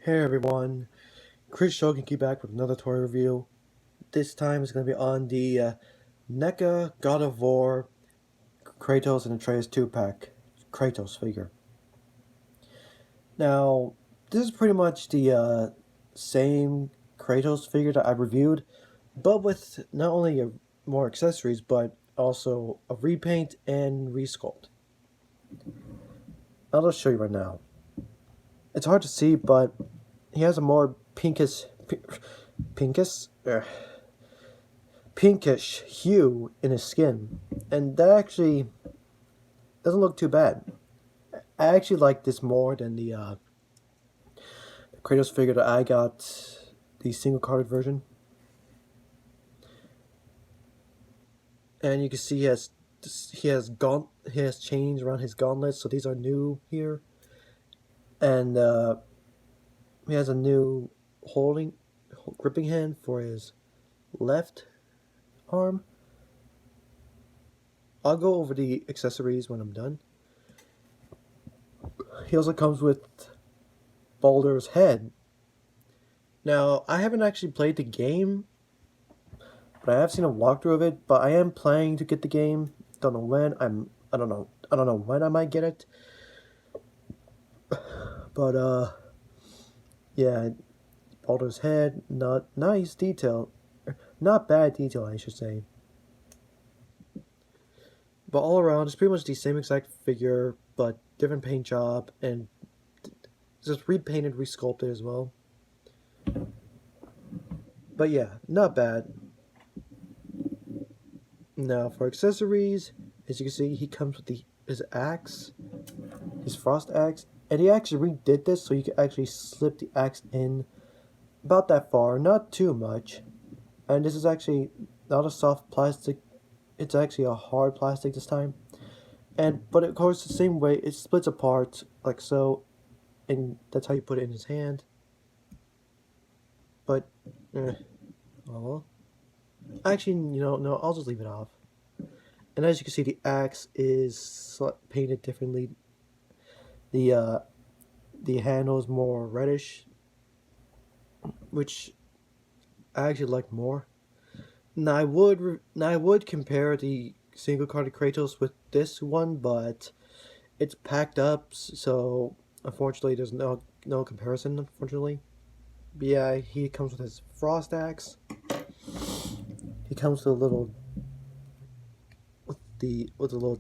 Hey everyone, Chris Shogunki back with another toy review. This time it's going to be on the NECA God of War Kratos and Atreus 2-pack Kratos figure. Now, this is pretty much the same Kratos figure that I reviewed, but with not only more accessories, but also a repaint and resculpt. I'll just show you right now. It's hard to see, but he has a more pinkish hue in his skin, and that actually doesn't look too bad. I actually like this more than the Kratos figure that I got, the single carded version. And you can see he has chains around his gauntlets, so these are new here, and he has a new gripping hand for his left arm. I'll go over the accessories when I'm done. He also comes with Baldur's Head. Now, I haven't actually played the game, but I have seen a walkthrough of it. But I am planning to get the game. Don't know when. I don't know when I might get it. But yeah, Baldur's Head, not nice detail, not bad detail, I should say. But all around, it's pretty much the same exact figure, but different paint job and just repainted, resculpted as well. But yeah, not bad. Now for accessories, as you can see, he comes with his axe, his frost axe, and he actually redid this so you can actually slip the axe in about that far, not too much. And this is actually not a soft plastic, it's actually a hard plastic this time. But of course the same way, it splits apart like so, and that's how you put it in his hand. But oh well. Actually, no, I'll just leave it off. And as you can see, the axe is painted differently. The handle is more reddish, which I actually like more. Now I would compare the single carded Kratos with this one, but it's packed up, so unfortunately there's no comparison. Unfortunately, but yeah, he comes with his frost axe. He comes with a little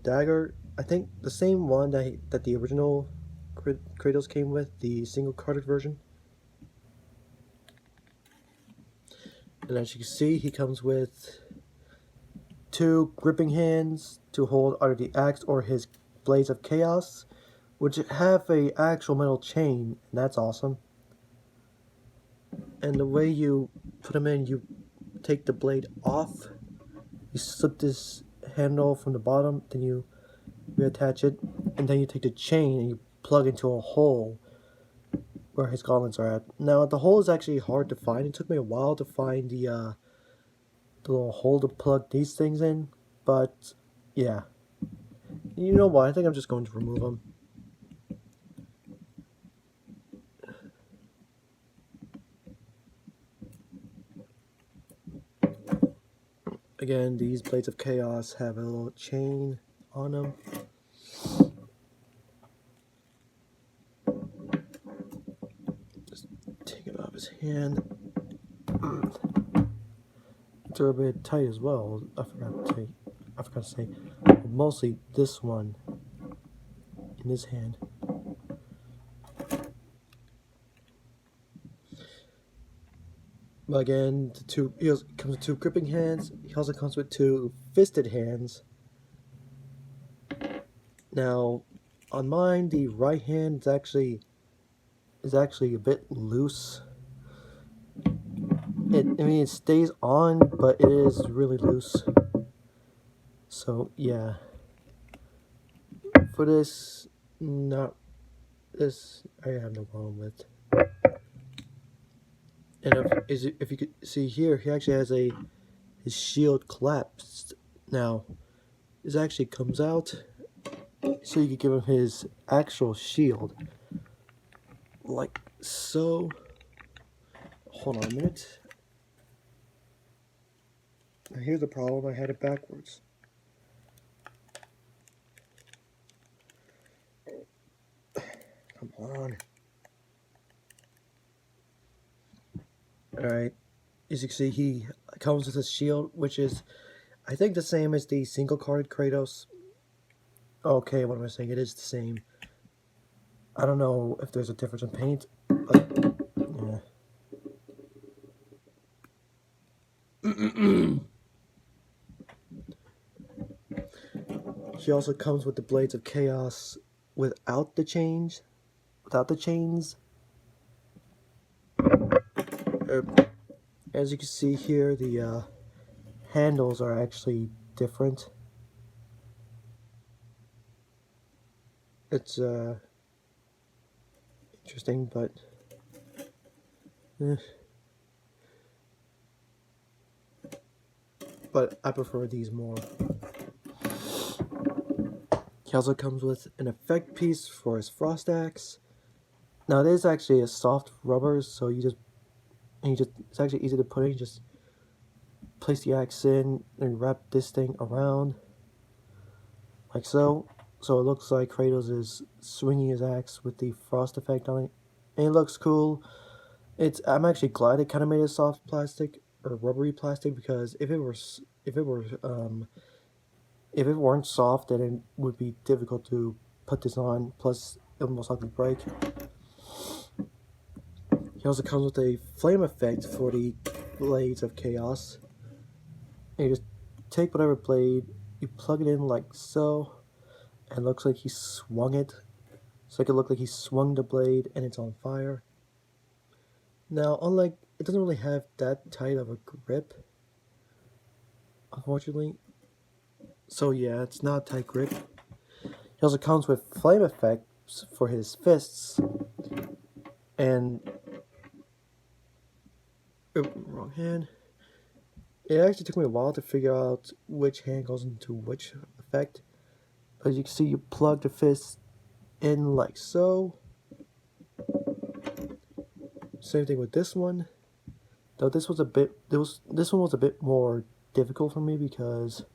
dagger. I think the same one that the original Kratos came with, the single carded version. And as you can see, he comes with two gripping hands to hold either the axe or his blades of chaos, which have a actual metal chain, and that's awesome. And the way you put them in, you take the blade off, you slip this handle from the bottom, then you reattach it, and then you take the chain and you plug into a hole where his gauntlets are at. Now the hole is actually hard to find. It took me a while to find the little hole to plug these things in, but yeah. You know what? I think I'm just going to remove them. Again, these blades of chaos have a little chain on them. Just take it off his hand. They're a bit tight as well. I forgot to say. Mostly this one in his hand. But again, he comes with two gripping hands. He also comes with two fisted hands. Now, on mine, the right hand is actually a bit loose. It stays on, but it is really loose. So yeah. For this, I have no problem with. And if you could see here, he actually has his shield collapsed. Now, this actually comes out, so you can give him his actual shield, like So, hold on a minute. Now here's the problem, I had it backwards. Come on. Alright, as you can see, he comes with a shield, which is, I think, the same as the single-carded Kratos. Okay, what am I saying? It is the same. I don't know if there's a difference in paint, but yeah. He also comes with the Blades of Chaos without the chains. As you can see here, the handles are actually different. It's interesting, but but I prefer these more. He also comes with an effect piece for his frost axe. Now it is actually a soft rubber, so it's actually easy to put in. You just place the axe in and wrap this thing around like so. So it looks like Kratos is swinging his axe with the frost effect on it, and it looks cool. I'm actually glad it kind of made a soft plastic or rubbery plastic, because if it weren't soft, then it would be difficult to put this on. Plus, it would most likely break. He also comes with a flame effect for the Blades of Chaos. And you just take whatever blade, you plug it in like so, and it looks like he swung it. So it could look like he swung the blade and it's on fire. Now, unlike, it doesn't really have that tight of a grip, unfortunately. So yeah, it's not a tight grip. He also comes with flame effects for his fists. And wrong hand. It actually took me a while to figure out which hand goes into which effect. As you can see, you plug the fist in like so. Same thing with this one. Though this one was a bit more difficult for me, because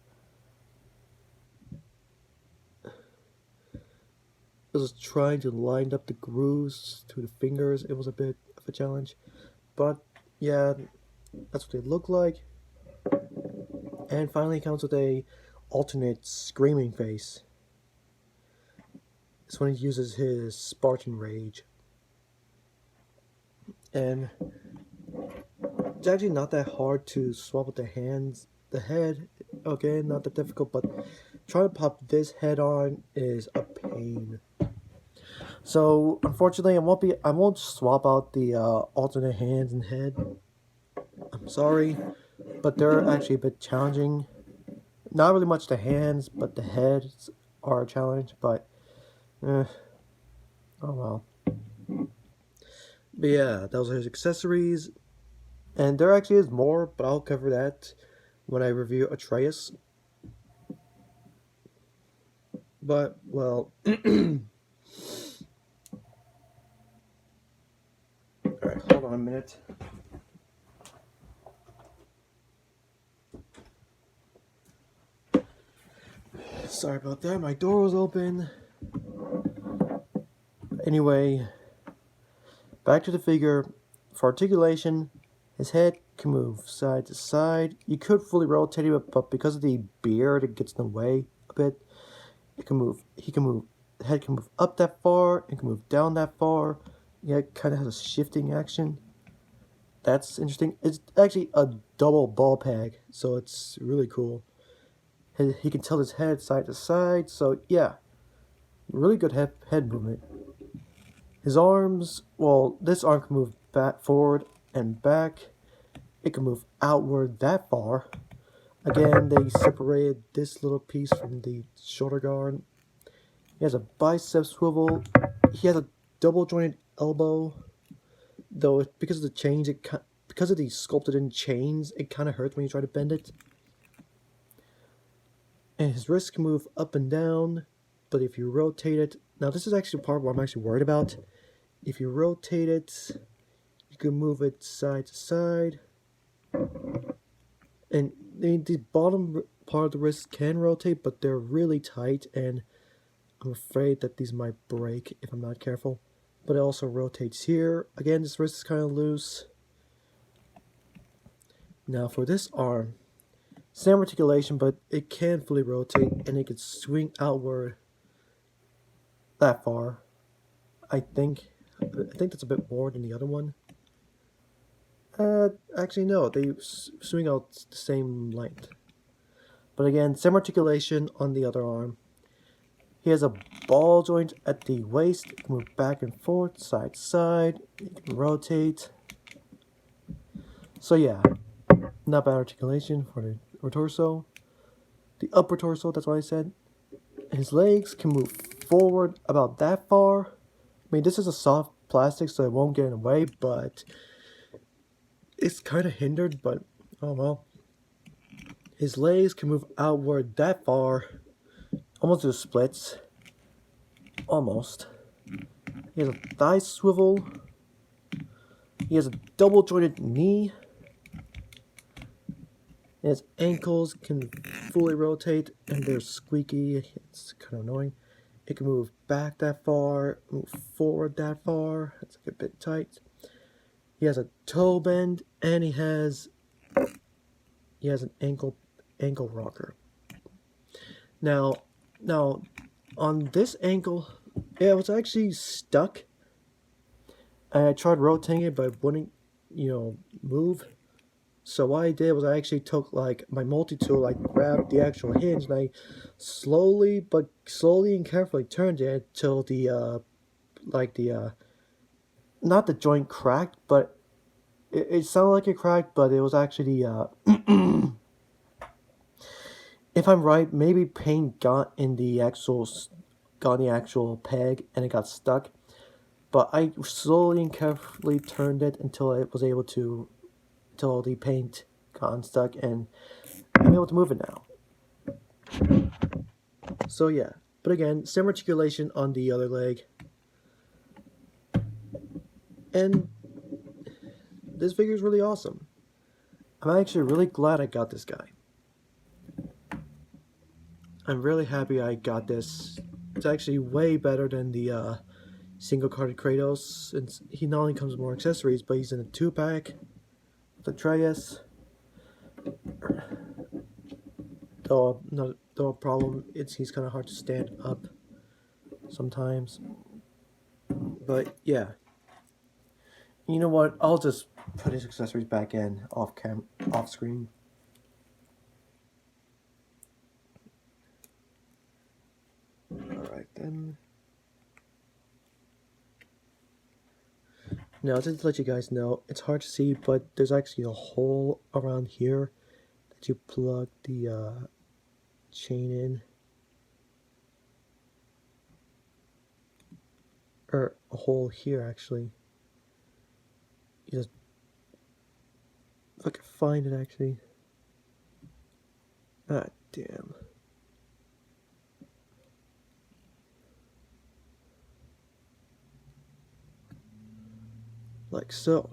I was trying to line up the grooves to the fingers. It was a bit of a challenge. But yeah, that's what they look like. And finally it comes with a alternate screaming face. This one he uses his Spartan Rage. And it's actually not that hard to swap with the hands. The head, okay, not that difficult, but trying to pop this head on is a pain. So unfortunately, I won't swap out the alternate hands and head. I'm sorry, but they're actually a bit challenging. Not really much the hands, but the heads are a challenge. But oh well. But yeah, those are his accessories, and there actually is more, but I'll cover that when I review Atreus. But well. Alright, hold on a minute. Sorry about that, my door was open. Anyway, back to the figure. For articulation, his head can move side to side. You could fully rotate it, but because of the beard, it gets in the way a bit. The head can move up that far, it can move down that far. Yeah, it kind of has a shifting action. That's interesting. It's actually a double ball peg, so it's really cool. He can tilt his head side to side, so yeah, really good head movement. His arms, well, this arm can move back, forward, and back. It can move outward that far. Again, they separated this little piece from the shoulder guard. He has a bicep swivel. He has a double jointed elbow. Though because of the chains, because of the sculpted in chains, it kind of hurts when you try to bend it. And his wrist can move up and down, but if you rotate it, now this is actually the part where I'm actually worried about. if you rotate it, you can move it side to side. And the bottom part of the wrist can rotate, but they're really tight, and I'm afraid that these might break if I'm not careful. But it also rotates here. Again, this wrist is kind of loose. Now for this arm, same articulation, but it can fully rotate, and it can swing outward that far. I think that's a bit more than the other one. Actually no, they swing out the same length. But again, same articulation on the other arm. He has a ball joint at the waist. You can move back and forth, side to side. You can rotate. So yeah, not bad articulation for the torso. The upper torso, that's what I said. His legs can move forward about that far. I mean, this is a soft plastic, so it won't get in the way, but it's kind of hindered, but oh well. His legs can move outward that far, almost to the splits. Almost. He has a thigh swivel. He has a double jointed knee. His ankles can fully rotate, and they're squeaky. It's kind of annoying. It can move back that far, move forward that far. It's like a bit tight. He has a toe bend, and he has an ankle rocker. Now on this ankle, it was actually stuck. I tried rotating it, but it wouldn't, move. So what I did was I actually took like my multi-tool, like grabbed the actual hinge, and I slowly and carefully turned it until not the joint cracked, but it sounded like it cracked, but it was actually if I'm right, maybe paint got in the actual peg and it got stuck. But I slowly and carefully turned it until the paint got unstuck, and I'm able to move it now. So yeah, but again, same articulation on the other leg. And this figure is really awesome. I'm actually really glad I got this guy. I'm really happy I got this. It's actually way better than the single-carded Kratos, since he not only comes with more accessories, but he's in a 2-pack with Atreus. Though a problem, he's kind of hard to stand up sometimes. But yeah, you know what? I'll just put his accessories back in off screen. Alright then. Now, just to let you guys know, it's hard to see, but there's actually a hole around here that you plug the chain in. Or a hole here, actually. You just, if I can find it, actually. Ah, damn. Like so.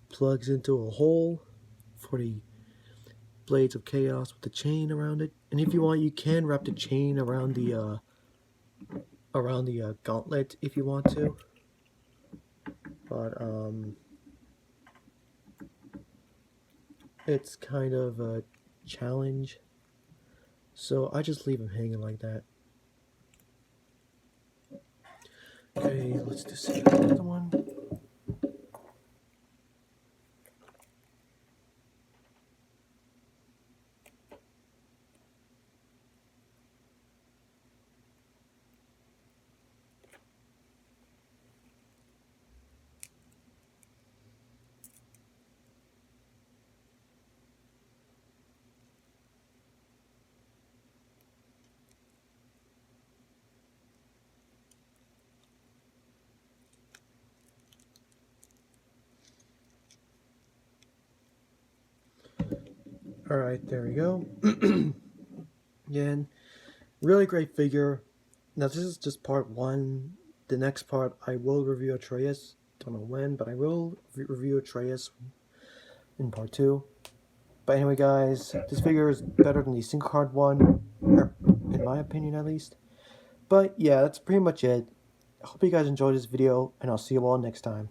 Plugs into a hole for the Blades of Chaos with the chain around it. And if you want, you can wrap the chain around the gauntlet if you want to. But it's kind of a challenge. So I just leave him hanging like that. Okay, let's just see the other one. Alright, there we go. Again, really great figure. Now this is just part 1. the next part I will review Atreus. Don't know when, but I will review Atreus in part 2. But anyway, guys, this figure is better than the single card one, in my opinion at least. But yeah, that's pretty much it. I hope you guys enjoyed this video, and I'll see you all next time.